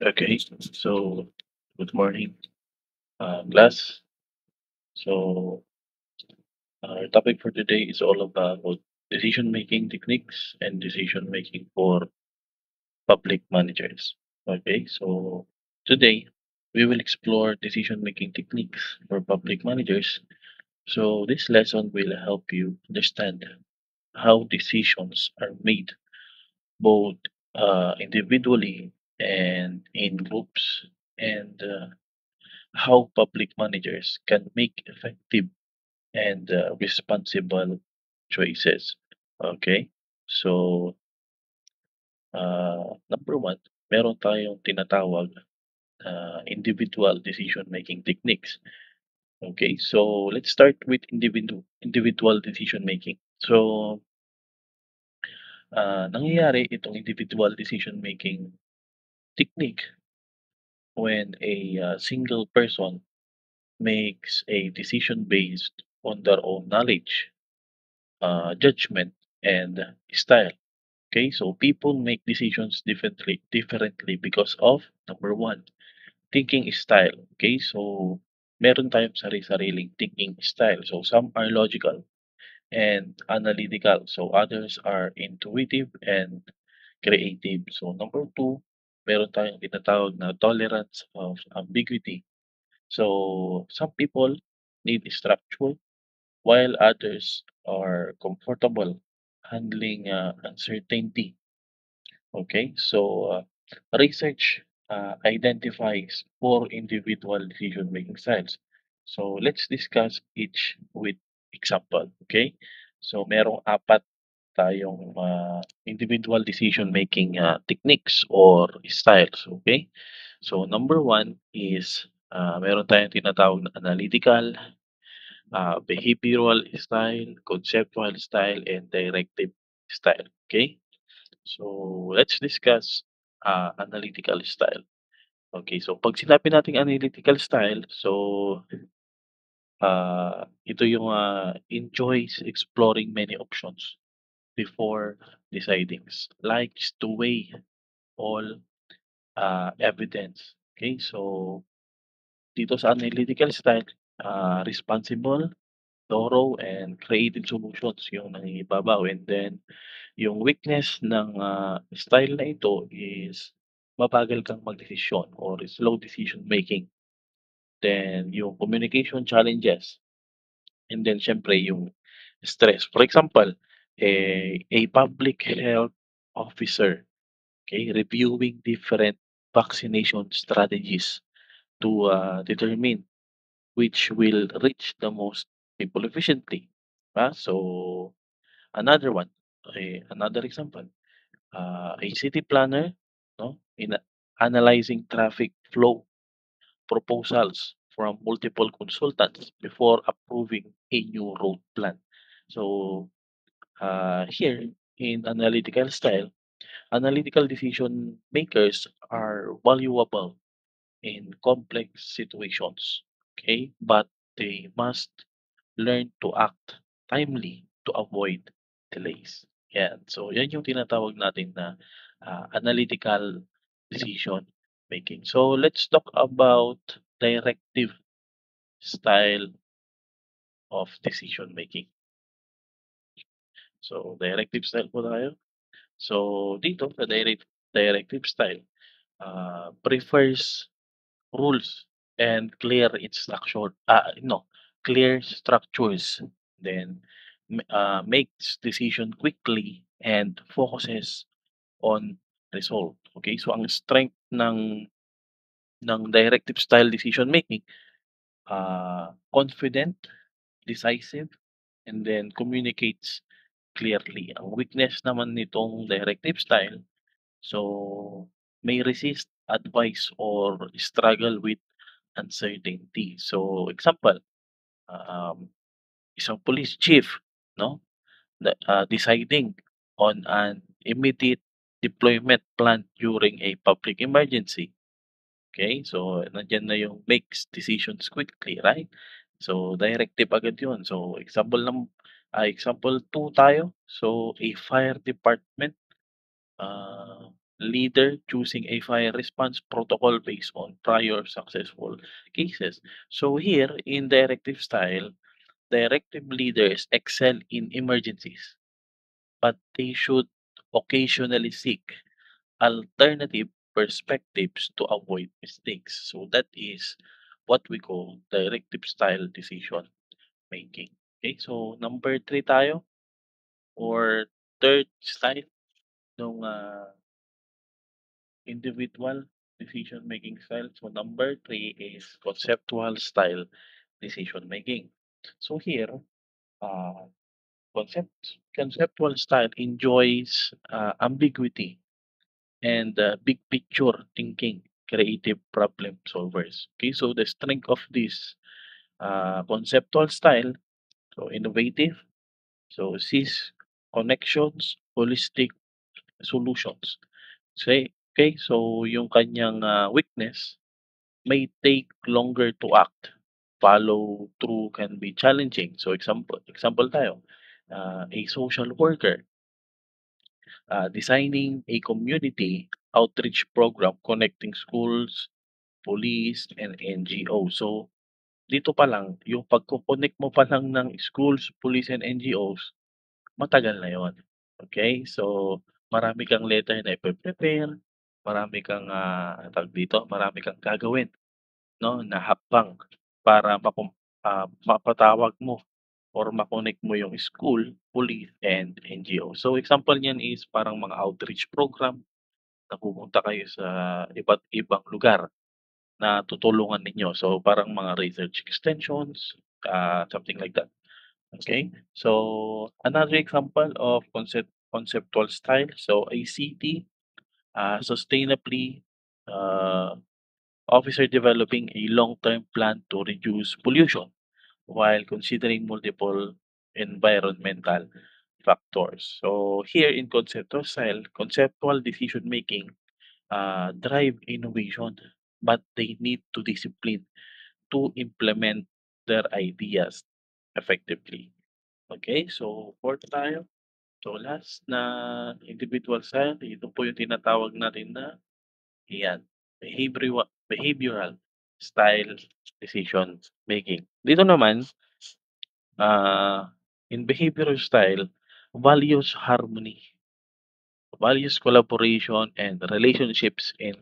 Okay, so good morning, class. So our topic for today is all about decision making techniques and decision making for public managers. Okay, so today we will explore decision making techniques for public managers. So this lesson will help you understand how decisions are made both individually and in groups, and how public managers can make effective and responsible choices. Okay? So, number one, meron tayong tinatawag na individual decision-making techniques. Okay? So, let's start with individual decision-making. So, nangyayari itong individual decision-making technique when a single person makes a decision based on their own knowledge, judgment, and style. Okay, so people make decisions differently because of number one, thinking style. Okay, so meron tayong sari-sariling thinking style. So some are logical and analytical. So others are intuitive and creative. So number two, meron tayong tinatawag na tolerance of ambiguity. So some people need structure while others are comfortable handling uncertainty. Okay, so research identifies four individual decision making styles. So let's discuss each with example. Okay, so merong apat tayong individual decision making techniques or styles. Okay, so number one is meron tayong tinatawag na analytical, behavioral style, conceptual style, and directive style. Okay, so let's discuss analytical style. Okay, so pag sinabi nating analytical style, so ito yung enjoys exploring many options before deciding. Likes to weigh all evidence. Okay, so dito sa analytical style, responsible, thorough, and creative solutions yung nangingibabaw. And then, yung weakness ng style na ito is mabagal kang magdesisyon or slow decision making. Then, yung communication challenges. And then, syempre, yung stress. For example, a public health officer, okay, reviewing different vaccination strategies to determine which will reach the most people efficiently. So, another one, another example, a city planner, no, in analyzing traffic flow proposals from multiple consultants before approving a new road plan. So, here in analytical style, analytical decision makers are valuable in complex situations. Okay, but they must learn to act timely to avoid delays. Yan. So, yan yung tinatawag natin na analytical decision making. So, let's talk about directive style of decision making. So, directive style po tayo. So, dito sa directive style, prefers rules and clear instruction, no, clear structures. Then makes decision quickly and focuses on result. Okay, so ang strength ng directive style decision making, confident, decisive, and then communicates clearly. Ang weakness naman nitong directive style, so may resist advice or struggle with uncertainty. So example, um, isang police chief, no, deciding on an immediate deployment plan during a public emergency. Okay, so nandiyan na yung makes decisions quickly, right? So directive agad yun. So example 2 tayo. So a fire department leader choosing a fire response protocol based on prior successful cases. So here in directive style, directive leaders excel in emergencies, but they should occasionally seek alternative perspectives to avoid mistakes. So that is what we call directive style decision making. Okay, so number three tayo or third style ng individual decision making style. So number three is conceptual style decision making. So here, uh, conceptual style enjoys ambiguity and big picture thinking, creative problem solvers. Okay, so the strength of this conceptual style, so innovative, so sees connections, holistic solutions. Okay, so yung kanyang weakness may take longer to act. Follow through can be challenging. So example tayo, a social worker designing a community outreach program connecting schools, police, and NGO. So, dito pa lang, yung pagko-connect mo pa lang ng schools, police, and NGOs, matagal na yon. Okay? So, marami kang letter na ipe-prepare, marami kang, tawag dito, marami kang gagawin, no, na hakbang para mapatawag mo or ma-connect mo yung school, police, and NGO. So, example niyan is parang mga outreach program na pupunta kayo sa iba't ibang lugar na tutulungan ninyo. So, parang mga research extensions, something like that. Okay? So, another example of conceptual style. So, ACT, sustainably, uh, officer developing a long-term plan to reduce pollution while considering multiple environmental factors. So, here in conceptual style, conceptual decision making drive innovation, but they need to discipline to implement their ideas effectively. Okay, so fourth tayo. So last na individual style, ito po yung tinatawag natin na yan, behavioral style decision making. Dito naman, in behavioral style, values harmony, values collaboration and relationships in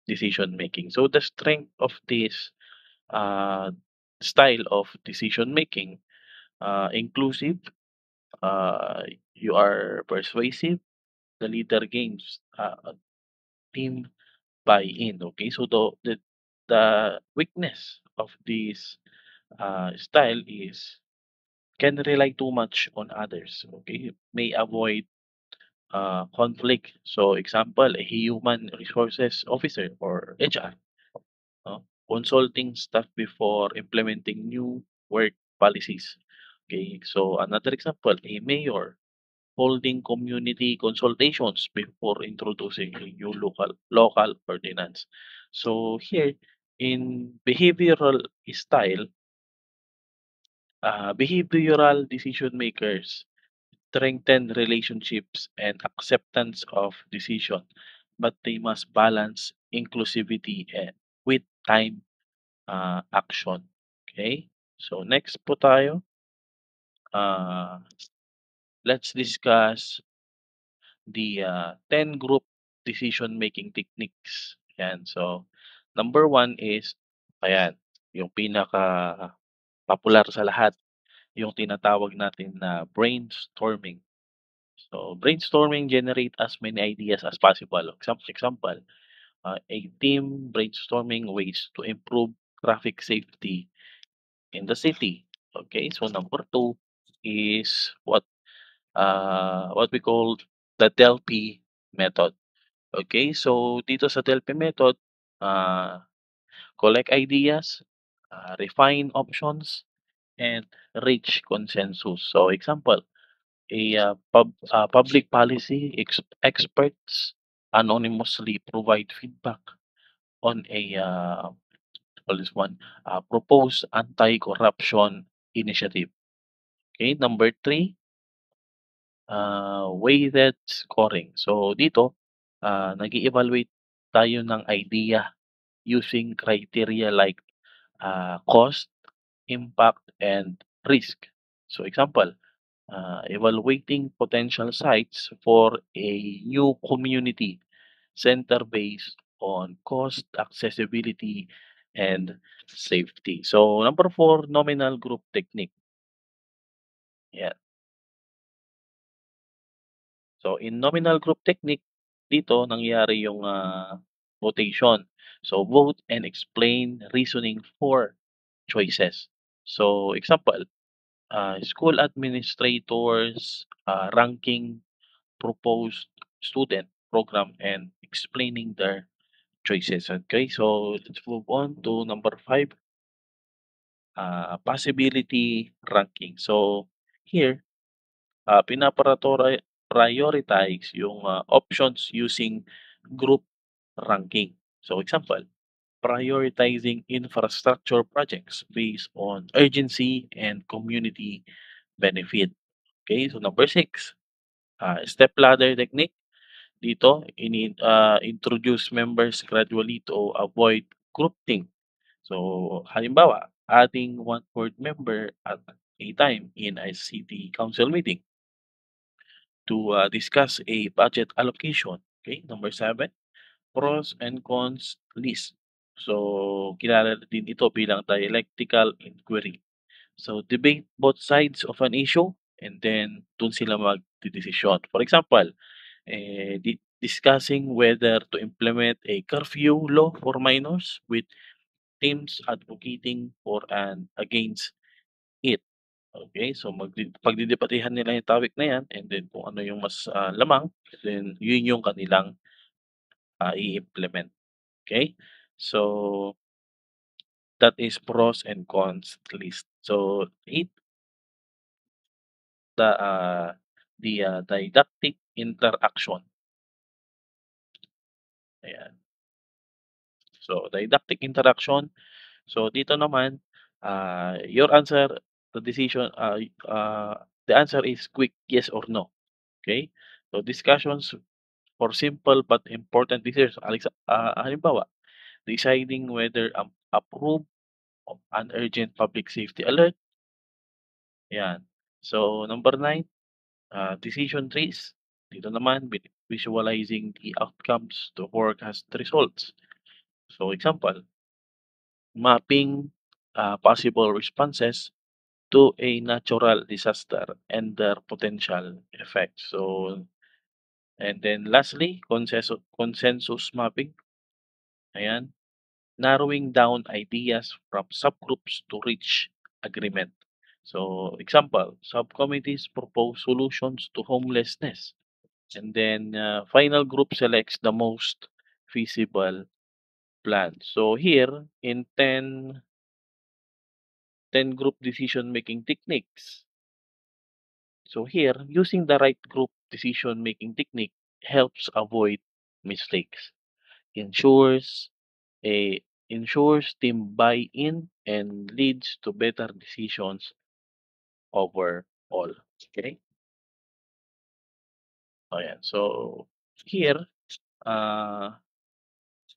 decision making. So the strength of this uh, style of decision making, inclusive, uh, you are persuasive, the leader gains team buy-in. Okay, so the weakness of this style is can rely too much on others. Okay, may avoid conflict. So example, a human resources officer or HR, consulting staff before implementing new work policies. Okay, so another example, a mayor holding community consultations before introducing a new local ordinance. So here in style, behavioral decision makers strengthen relationships and acceptance of decision, but they must balance inclusivity with time action. Okay? So next po tayo, uh, let's discuss the 10 group decision making techniques. Yan. So number one is ayan, yung pinaka popular sa lahat, yung tinatawag natin na brainstorming. So brainstorming generate as many ideas as possible. Example, a team brainstorming ways to improve traffic safety in the city. Okay, so number two is what we call the Delphi method. Okay, so dito sa Delphi method, uh, collect ideas, refine options, and reach consensus. So example, public policy experts anonymously provide feedback on a call this one, proposed anti-corruption initiative. Okay, number three, weighted scoring. So dito, nag-e-evaluate tayo ng idea using criteria like cost, impact, and risk. So example, evaluating potential sites for a new community center based on cost, accessibility, and safety. So number four, nominal group technique. Yeah. So in nominal group technique, dito nangyayari yung votation. So vote and explain reasoning for choices. So example, school administrators ranking proposed student program and explaining their choices. Okay, so let's move on to number five, possibility ranking. So here, prioritize yung options using group ranking. So example, prioritizing infrastructure projects based on urgency and community benefit. Okay, so number six, step ladder technique. Dito, introduce members gradually to avoid groupthink. So, halimbawa, adding one board member at a time in a city council meeting to discuss a budget allocation. Okay, number seven, pros and cons list. So, kilala din ito bilang dialectical inquiry. So, debate both sides of an issue and then dun sila magdedesisyon. For example, discussing whether to implement a curfew law for minors with teams advocating for and against it. Okay, so pagdidebatehan nila yung topic na yan and then kung ano yung mas lamang, then yun yung kanilang i-implement. Okay, so that is pros and cons list. So eight, the didactic interaction. Ayan. So didactic interaction. So dito naman, your answer, the decision, the answer is quick yes or no. Okay? So discussions for simple but important decisions. Halimbawa, deciding whether approve of an urgent public safety alert. Yan. So number nine, decision trees. Dito naman, visualizing the outcomes to forecast results. So example, mapping possible responses to a natural disaster and their potential effects. So, and then lastly, consensus mapping. Ayan, narrowing down ideas from subgroups to reach agreement. So, example, subcommittees propose solutions to homelessness. And then final group selects the most feasible plan. So here in ten group decision making techniques. So here, using the right group decision making technique helps avoid mistakes, ensures a ensures team buy-in and leads to better decisions overall. Okay? Ayan. So here, uh,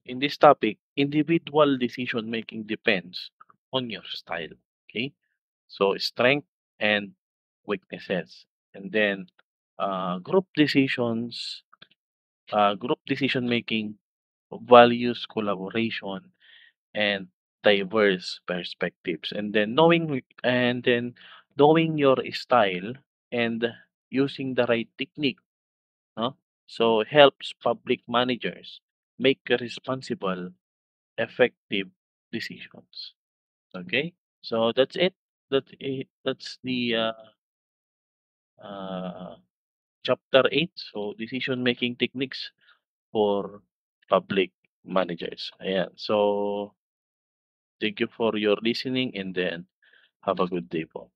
in this topic, individual decision making depends on your style. Okay? So strength and weaknesses. And then group decision making values collaboration and diverse perspectives. And then knowing your style and using the right technique, no? So helps public managers make responsible, effective decisions. Okay? So that's it. That's the uh, chapter 8. So decision making techniques for public managers. Ayan. So thank you for your listening and then have a good day po.